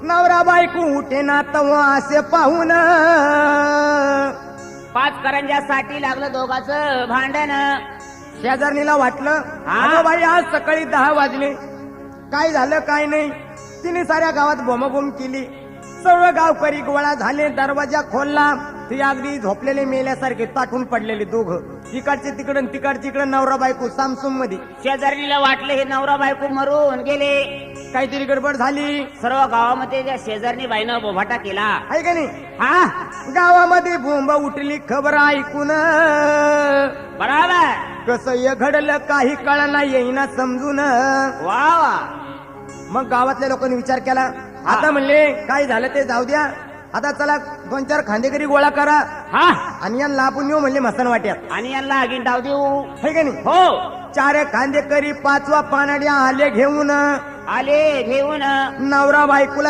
नवरा बायको उठे ना तवा असे पाहून 5 करंजासाठी लागलं दोघांचं भांडण. शेजारणीला वाटलं हा? अगं बाई आज सकाळी 10 वाजले, काय झालं काय नाही. तिने साऱ्या गावात बोंबाबोंब केली. सर्व गावकरी गोळा झाले. दरवाजा खोलला. ती अगदी झोपलेले मेल्यासारखे ताटून पडलेले दोघं, इकडचे तिकडं तिकडचे इकडं, नवरा बायको सामसूम मध्ये. शेजारीला वाटलं हे नवरा बायको मरून गेले. काहीतरी गडबड झाली सर्व गावामध्ये त्या शेजारनी बाईनं बोभाटा केला. आहे का नाही. हा गावामध्ये बोंब उठली खबर ऐकून. बराबर. कसं हे घडलं काही कळना येईना समजून. वा वा. मग गावातल्या लोकांनी विचार केला. आता म्हणले काय झालं ते जाऊ द्या, आता चला 2-4 खांदेकरी गोळा करा हा आणि यांना आपण येऊ म्हणले मसन वाट्यात. आणि यांना आगीन डाव देऊ. है का नाही. हो 4 खांदेकरी 5वा पानाड्या आले घेऊन. आले घेऊन. नवरा बायकोला